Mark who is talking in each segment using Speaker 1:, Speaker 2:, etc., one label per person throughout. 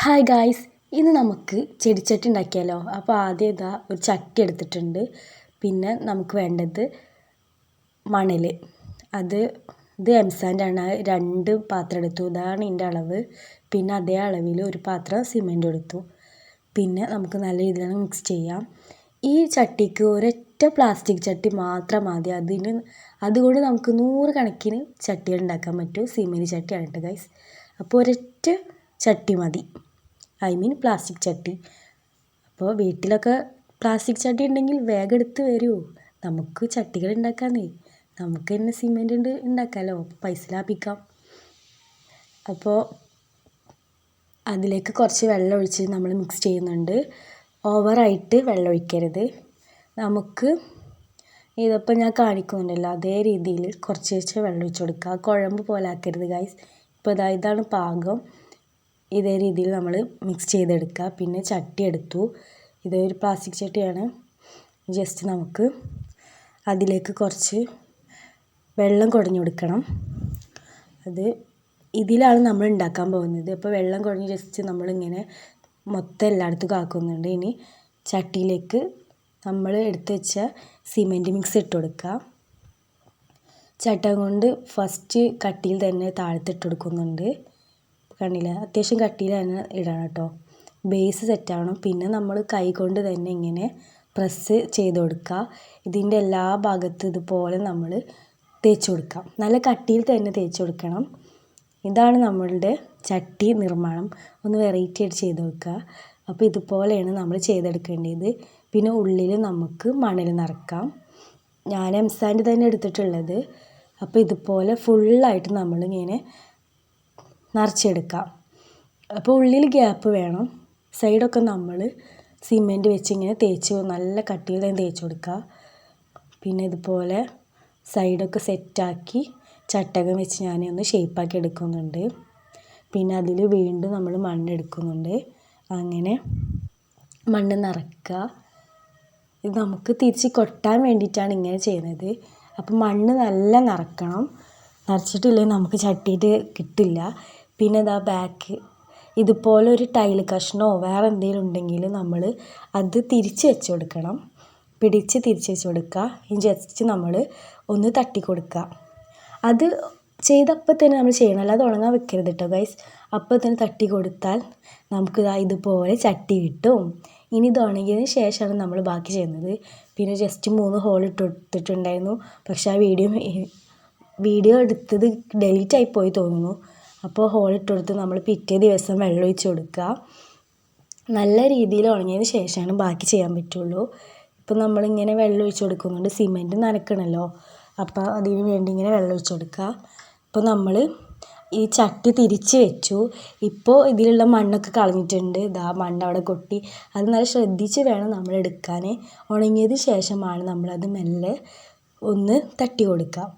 Speaker 1: Hi guys, ഇന്ന് നമുക്ക് ചെടിച്ചട്ടി ഉണ്ടാക്കിയാലോ. അപ്പോൾ ആദ്യം ഇതാ ഒരു ചട്ടി എടുത്തിട്ടുണ്ട്. പിന്നെ നമുക്ക് വേണ്ടത് മണൽ. ഇത് എംസാൻഡാണ്. 2 പാത്രം എടുത്തു. ഇതാണ് ഇതിൻ്റെ അളവ്. പിന്നെ അതേ അളവിൽ ഒരു പാത്രം സിമെൻറ്റ് എടുത്തു. പിന്നെ നമുക്ക് നല്ല രീതിയിൽ മിക്സ് ചെയ്യാം. ഈ ചട്ടിക്ക് ഒരൊറ്റ പ്ലാസ്റ്റിക് ചട്ടി മാത്രം മതി. അതുകൊണ്ട് നമുക്ക് 100 കണക്കിന് ചട്ടികൾ ഉണ്ടാക്കാൻ പറ്റും. സിമെൻറ്റ് ചട്ടിയാണ് കേട്ടോ ഗൈസ്. അപ്പോൾ ഒരൊറ്റ ചട്ടി മതി, പ്ലാസ്റ്റിക് ചട്ടി. അപ്പോൾ വീട്ടിലൊക്കെ പ്ലാസ്റ്റിക് ചട്ടി ഉണ്ടെങ്കിൽ വേഗം എടുത്ത് വരൂ. നമുക്ക് ചട്ടികൾ ഉണ്ടാക്കാമെന്നേ. നമുക്ക് തന്നെ സിമെൻറ്റ് ഉണ്ടാക്കാമല്ലോ, പൈസ ലാഭിക്കാം. അപ്പോൾ അതിലേക്ക് കുറച്ച് വെള്ളം ഒഴിച്ച് നമ്മൾ മിക്സ് ചെയ്യുന്നുണ്ട്. ഓവറായിട്ട് വെള്ളം ഒഴിക്കരുത്. നമുക്ക് ഇതിപ്പോൾ ഞാൻ കാണിക്കുന്നുണ്ടല്ലോ, അതേ രീതിയിൽ കുറച്ച് വെള്ളം ഒഴിച്ച് കൊടുക്കുക. കുഴമ്പ് പോലെ ആക്കരുത് ഗൈസ്. ഇപ്പോൾ ഇതാണ് പാകം. ഇതേ രീതിയിൽ നമ്മൾ മിക്സ് ചെയ്തെടുക്കുക. പിന്നെ ചട്ടി എടുത്തു. ഇതൊരു പ്ലാസ്റ്റിക് ചട്ടിയാണ്. ജസ്റ്റ് നമുക്ക് അതിലേക്ക് കുറച്ച് വെള്ളം കുടഞ്ഞു കൊടുക്കണം. ഇതിലാണ് നമ്മൾ ഉണ്ടാക്കാൻ പോകുന്നത്. അപ്പോൾ വെള്ളം കുടഞ്ഞ് ജസ്റ്റ് നമ്മളിങ്ങനെ മൊത്തം എല്ലായിടത്തും ആക്കുന്നുണ്ട്. ഇനി ചട്ടിയിലേക്ക് നമ്മൾ എടുത്ത് വെച്ച സിമെൻറ്റ് മിക്സ് ഇട്ട് കൊടുക്കുക. ചട്ടം കൊണ്ട് ഫസ്റ്റ് കട്ടിയിൽ തന്നെ താഴത്തിട്ട് കൊടുക്കുന്നുണ്ട്. കണ്ടില്ല, അത്യാവശ്യം കട്ടിയിൽ തന്നെ ഇടണം കേട്ടോ. ബേസ് സെറ്റാവണം. പിന്നെ നമ്മൾ കൈ കൊണ്ട് തന്നെ ഇങ്ങനെ പ്രസ് ചെയ്ത് കൊടുക്കുക. ഇതിൻ്റെ എല്ലാ ഭാഗത്തും ഇതുപോലെ നമ്മൾ തേച്ച് കൊടുക്കാം. നല്ല കട്ടിയിൽ തന്നെ തേച്ച് കൊടുക്കണം. ഇതാണ് നമ്മളുടെ ചട്ടി നിർമ്മാണം. ഒന്ന് വെറൈറ്റി ആയിട്ട് ചെയ്ത് കൊടുക്കുക. അപ്പോൾ ഇതുപോലെയാണ് നമ്മൾ ചെയ്തെടുക്കേണ്ടത്. പിന്നെ ഉള്ളിൽ നമുക്ക് മണൽ നിറക്കാം. ഞാൻ എംസാൻഡ് തന്നെ എടുത്തിട്ടുള്ളത്. അപ്പോൾ ഇതുപോലെ ഫുള്ളായിട്ട് നമ്മളിങ്ങനെ നിറച്ചെടുക്കാം. അപ്പോൾ ഉള്ളിൽ ഗ്യാപ്പ് വേണം. സൈഡൊക്കെ നമ്മൾ സിമെൻറ്റ് വെച്ച് ഇങ്ങനെ നല്ല കട്ടിയിൽ തന്നെ തേച്ച് കൊടുക്കുക. പിന്നെ ഇതുപോലെ സൈഡൊക്കെ സെറ്റാക്കി ചട്ടകം വെച്ച് ഞാനൊന്ന് ഷേപ്പാക്കി എടുക്കുന്നുണ്ട്. പിന്നെ അതിൽ വീണ്ടും നമ്മൾ മണ്ണെടുക്കുന്നുണ്ട്. അങ്ങനെ മണ്ണ് നിറയ്ക്കുക. ഇത് നമുക്ക് തിരിച്ച് കൊട്ടാൻ വേണ്ടിയിട്ടാണ് ഇങ്ങനെ ചെയ്യുന്നത്. അപ്പം മണ്ണ് നല്ല നിറക്കണം. നിറച്ചിട്ടില്ലെങ്കിൽ നമുക്ക് ചട്ടിയിട്ട് കിട്ടില്ല. പിന്നെ ബാക്ക് ഇതുപോലെ ഒരു ടൈൽ കഷ്ണമോ വേറെ എന്തെങ്കിലും ഉണ്ടെങ്കിൽ നമ്മൾ അത് തിരിച്ച് വെച്ച് കൊടുക്കണം. പിടിച്ച് തിരിച്ച് വെച്ച് കൊടുക്കുക. ഇനി ജസ്റ്റ് നമ്മൾ ഒന്ന് തട്ടി കൊടുക്കുക. അത് ചെയ്തപ്പോൾ തന്നെ നമ്മൾ ചെയ്യണം, അല്ലാതെ ഉണങ്ങാൻ വെക്കരുത് കേട്ടോ ഗൈസ്. അപ്പോൾ തന്നെ തട്ടി കൊടുത്താൽ നമുക്ക് ഇതുപോലെ ചട്ടി കിട്ടും. ഇനി ഇത് ഉണങ്ങിയതിന് ശേഷമാണ് നമ്മൾ ബാക്കി ചെയ്യുന്നത്. പിന്നെ ജസ്റ്റ് 3 ഹോൾ ഇട്ട് കൊടുത്തിട്ടുണ്ടായിരുന്നു. പക്ഷേ ആ വീഡിയോ എടുത്തത് ഡിലീറ്റ് ആയിപ്പോയി തോന്നുന്നു. അപ്പോൾ ഹോൾ ഇട്ട് കൊടുത്ത് നമ്മൾ പിറ്റേ ദിവസം വെള്ളം ഒഴിച്ച് കൊടുക്കുക. നല്ല രീതിയിൽ ഉണങ്ങിയതിന് ശേഷമാണ് ബാക്കി ചെയ്യാൻ പറ്റുള്ളൂ. ഇപ്പോൾ നമ്മളിങ്ങനെ വെള്ളം ഒഴിച്ച് കൊടുക്കുന്നുണ്ട്. സിമെൻറ്റ് നനയ്ക്കണമല്ലോ, അപ്പോൾ അതിന് വേണ്ടി ഇങ്ങനെ വെള്ളം ഒഴിച്ച് കൊടുക്കുക. അപ്പോൾ നമ്മൾ ഈ ചട്ടി തിരിച്ച് വെച്ചു. ഇപ്പോൾ ഇതിലുള്ള മണ്ണൊക്കെ കളഞ്ഞിട്ടുണ്ട്. മണ്ണ് അവിടെ കൊട്ടി. അത് നല്ല ശ്രദ്ധിച്ച് വേണം നമ്മൾ എടുക്കാൻ. ഉണങ്ങിയതിന് ശേഷമാണ് നമ്മളത് മെല്ലെ ഒന്ന് തട്ടി കൊടുക്കുക.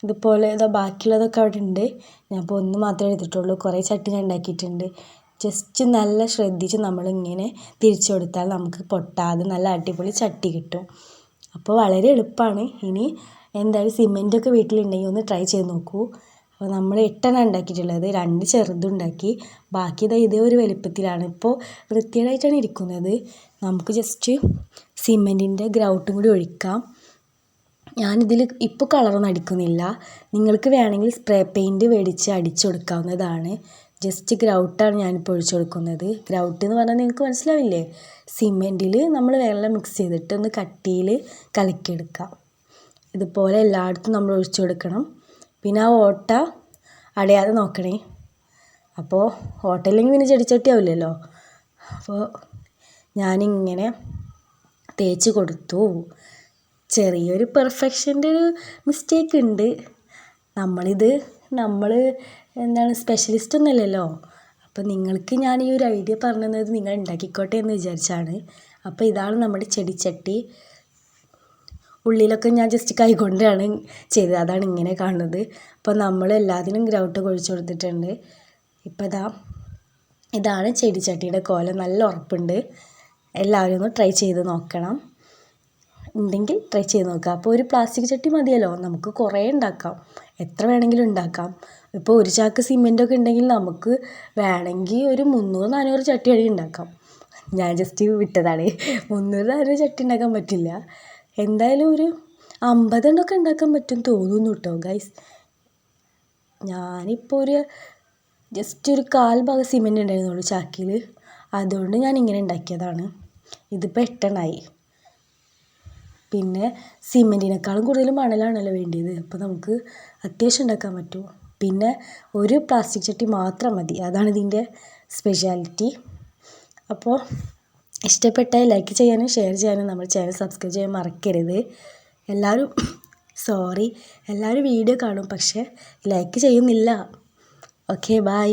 Speaker 1: ഇതുപോലെ ബാക്കിയുള്ളതൊക്കെ അവിടെ ഉണ്ട്. ഞാൻ ഇപ്പോൾ 1 മാത്രമേ എടുത്തിട്ടുള്ളൂ. കുറേ ചട്ടി ഞാൻ ഉണ്ടാക്കിയിട്ടുണ്ട്. ജസ്റ്റ് നല്ല ശ്രദ്ധിച്ച് നമ്മളിങ്ങനെ തിരിച്ചു കൊടുത്താൽ നമുക്ക് പൊട്ടാതെ നല്ല അടിപൊളി ചട്ടി കിട്ടും. അപ്പോൾ വളരെ എളുപ്പമാണ്. ഇനി എന്തായാലും സിമെൻറ്റൊക്കെ വീട്ടിലുണ്ടെങ്കിൽ ഒന്ന് ട്രൈ ചെയ്ത് നോക്കൂ. അപ്പോൾ നമ്മൾ 8 ഉണ്ടാക്കിയിട്ടുള്ളത്. 2 ചെറുതുണ്ടാക്കി. ബാക്കി ഇതേ ഒരു വലുപ്പത്തിലാണ്. ഇപ്പോൾ വൃത്തികേടായിട്ടാണ് ഇരിക്കുന്നത്. നമുക്ക് ജസ്റ്റ് സിമെൻറ്റിൻ്റെ ഗ്രൗട്ടും കൂടി ഒഴിക്കാം. ഞാനിതിൽ ഇപ്പോൾ കളറൊന്നും അടിക്കുന്നില്ല. നിങ്ങൾക്ക് വേണമെങ്കിൽ സ്പ്രേ പെയിൻറ്റ് മേടിച്ച് അടിച്ചു കൊടുക്കാവുന്നതാണ്. ജസ്റ്റ് ഗ്രൗട്ടാണ് ഞാനിപ്പോൾ ഒഴിച്ചു കൊടുക്കുന്നത്. ഗ്രൗട്ട് എന്ന് പറഞ്ഞാൽ നിങ്ങൾക്ക് മനസ്സിലാവില്ലേ? സിമെൻറ്റിൽ നമ്മൾ വെള്ളം മിക്സ് ചെയ്തിട്ട് ഒന്ന് കട്ടിയിൽ കലക്കിയെടുക്കാം. ഇതുപോലെ എല്ലായിടത്തും നമ്മൾ ഒഴിച്ചു കൊടുക്കണം. പിന്നെ ആ ഓട്ട അടയാതെ നോക്കണേ. അപ്പോൾ ഓട്ടയില്ലെങ്കിൽ പിന്നെ ചെടിച്ചട്ടി ആവില്ലല്ലോ. അപ്പോൾ ഞാനിങ്ങനെ തേച്ച് കൊടുത്തു. ചെറിയൊരു പെർഫെക്ഷൻ്റെ ഒരു മിസ്റ്റേക്ക് ഉണ്ട്. നമ്മൾ സ്പെഷ്യലിസ്റ്റ് ഒന്നുമല്ലല്ലോ. അപ്പോൾ നിങ്ങൾക്ക് ഞാൻ ഈ ഒരു ഐഡിയ പറഞ്ഞു തന്നത് നിങ്ങൾ ഉണ്ടാക്കിക്കോട്ടെ എന്ന് വിചാരിച്ചാണ്. അപ്പോൾ ഇതാണ് നമ്മുടെ ചെടിച്ചട്ടി. ഉള്ളിലൊക്കെ ഞാൻ ജസ്റ്റ് കൈകൊണ്ടാണ് ചെയ്തത്. അതാണ് ഇങ്ങനെ കാണുന്നത്. അപ്പോൾ നമ്മൾ എല്ലാത്തിനും ഗ്രൗട്ട് ഒഴിച്ച് കൊടുത്തിട്ടുണ്ട്. ഇപ്പോൾ ഇതാണ് ചെടിച്ചട്ടിയുടെ കോലം. നല്ല ഉറപ്പുണ്ട്. എല്ലാവരും ഒന്ന് ട്രൈ ചെയ്ത് നോക്കണം. ഉണ്ടെങ്കിൽ ട്രൈ ചെയ്ത് നോക്കുക. അപ്പോൾ ഒരു പ്ലാസ്റ്റിക് ചട്ടി മതിയല്ലോ, നമുക്ക് കുറേ ഉണ്ടാക്കാം. എത്ര വേണമെങ്കിലും ഉണ്ടാക്കാം. ഇപ്പോൾ ഒരു ചാക്ക് സിമെൻറ്റൊക്കെ ഉണ്ടെങ്കിൽ നമുക്ക് വേണമെങ്കിൽ ഒരു 300-400 ചട്ടി വരെ ഉണ്ടാക്കാം. ഞാൻ ജസ്റ്റ് വിട്ടതാണ്. 300-400 ചട്ടി ഉണ്ടാക്കാൻ പറ്റില്ല. എന്തായാലും ഒരു 50 എണ്ണമൊക്കെ ഉണ്ടാക്കാൻ പറ്റും തോന്നുന്നു കേട്ടോ ഗൈസ്. ഞാനിപ്പോൾ ജസ്റ്റ് ഒരു 1/4 ഭാഗം സിമെൻറ്റ് ഉണ്ടായിരുന്നുള്ളൂ ചാക്കിൽ. അതുകൊണ്ട് ഞാൻ ഇങ്ങനെ ഉണ്ടാക്കിയതാണ്. ഇതിപ്പോൾ 8 എണ്ണമായി. പിന്നെ സിമെൻറ്റിനേക്കാളും കൂടുതൽ മണലാണല്ലോ വേണ്ടിയത്. അപ്പോൾ നമുക്ക് അത്യാവശ്യം ഉണ്ടാക്കാൻ പറ്റും. പിന്നെ ഒരു പ്ലാസ്റ്റിക് ചട്ടി മാത്രം മതി. അതാണ് ഇതിൻ്റെ സ്പെഷ്യാലിറ്റി. അപ്പോൾ ഇഷ്ടപ്പെട്ടാൽ ലൈക്ക് ചെയ്യാനും ഷെയർ ചെയ്യാനും നമ്മുടെ ചാനൽ സബ്സ്ക്രൈബ് ചെയ്യാൻ മറക്കരുത്. എല്ലാവരും വീഡിയോ കാണും, പക്ഷേ ലൈക്ക് ചെയ്യുന്നില്ല. Okay, by.